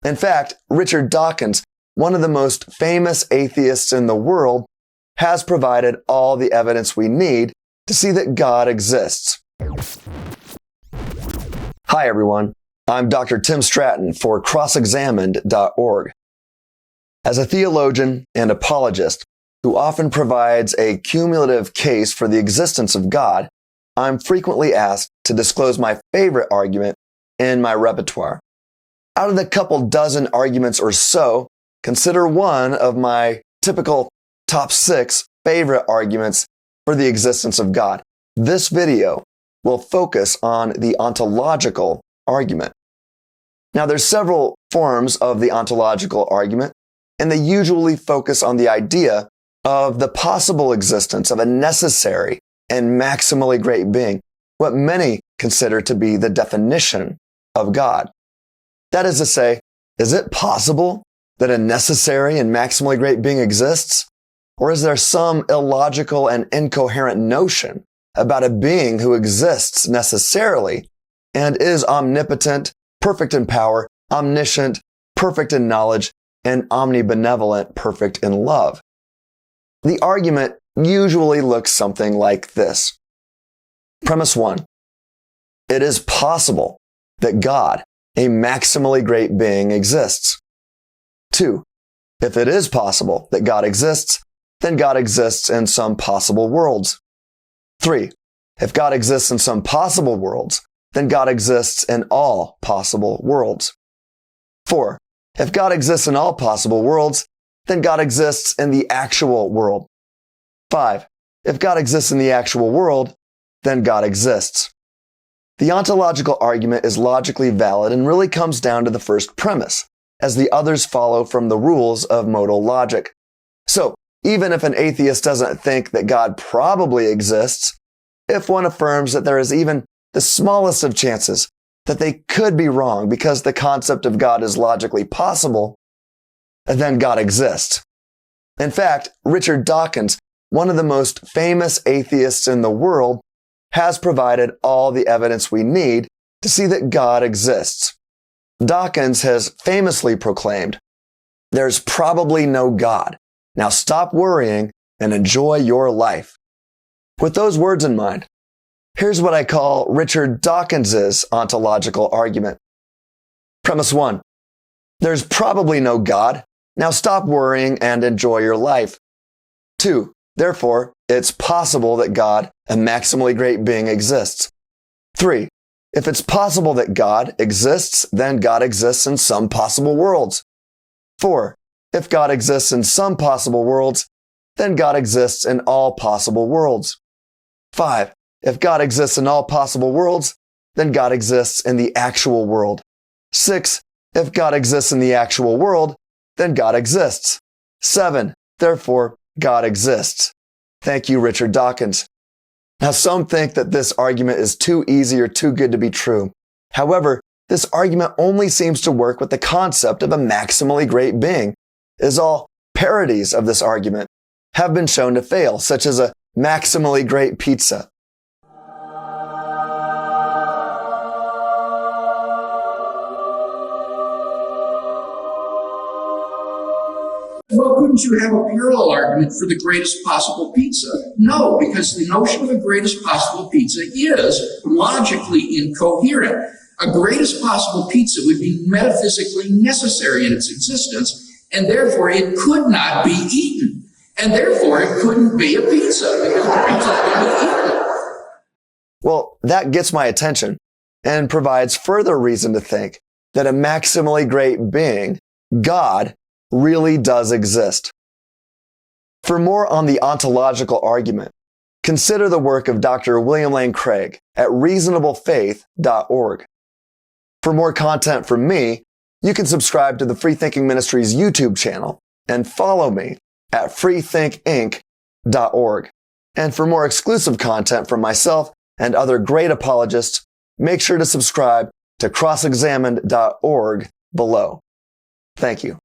In fact, Richard Dawkins, one of the most famous atheists in the world, has provided all the evidence we need to see that God exists. Hi everyone, I'm Dr. Tim Stratton for CrossExamined.org. As a theologian and apologist who often provides a cumulative case for the existence of God, I'm frequently asked to disclose my favorite argument in my repertoire. Out of the couple dozen arguments or so, consider one of my typical top 6 favorite arguments for the existence of God. This video will focus on the ontological argument. Now, there's several forms of the ontological argument, and they usually focus on the idea of the possible existence of a necessary and maximally great being, what many consider to be the definition of God. That is to say, is it possible that a necessary and maximally great being exists? Or is there some illogical and incoherent notion about a being who exists necessarily and is omnipotent, perfect in power, omniscient, perfect in knowledge, and omnibenevolent, perfect in love? The argument usually looks something like this. Premise 1. It is possible that God, a maximally great being, exists. 2. If it is possible that God exists, then God exists in some possible worlds. 3. If God exists in some possible worlds, then God exists in all possible worlds. 4. If God exists in all possible worlds, then God exists in the actual world. 5. If God exists in the actual world, then God exists. The ontological argument is logically valid and really comes down to the first premise, as the others follow from the rules of modal logic. So, even if an atheist doesn't think that God probably exists, if one affirms that there is even the smallest of chances that they could be wrong because the concept of God is logically possible, then God exists. In fact, Richard Dawkins, one of the most famous atheists in the world, has provided all the evidence we need to see that God exists. Dawkins has famously proclaimed, "There's probably no God. Now stop worrying and enjoy your life." With those words in mind, here's what I call Richard Dawkins's ontological argument. Premise 1. There's probably no God. Now stop worrying and enjoy your life. 2. Therefore, it's possible that God, a maximally great being, exists. 3. If it's possible that God exists, then God exists in some possible worlds. 4. If God exists in some possible worlds, then God exists in all possible worlds. 5. If God exists in all possible worlds, then God exists in the actual world. 6. If God exists in the actual world, then God exists. 7. Therefore, God exists. Thank you, Richard Dawkins. Now, some think that this argument is too easy or too good to be true. However, this argument only seems to work with the concept of a maximally great being, as all parodies of this argument have been shown to fail, such as a maximally great pizza. Well, couldn't you have a parallel argument for the greatest possible pizza? No, because the notion of the greatest possible pizza is logically incoherent. A greatest possible pizza would be metaphysically necessary in its existence, and therefore it could not be eaten. And therefore it couldn't be a pizza, because the pizza couldn't be eaten. Well, that gets my attention and provides further reason to think that a maximally great being, God, really does exist. For more on the ontological argument, consider the work of Dr. William Lane Craig at reasonablefaith.org. For more content from me, you can subscribe to the Free Thinking Ministries YouTube channel and follow me at freethinkinc.org. And for more exclusive content from myself and other great apologists, make sure to subscribe to CrossExamined.org below. Thank you.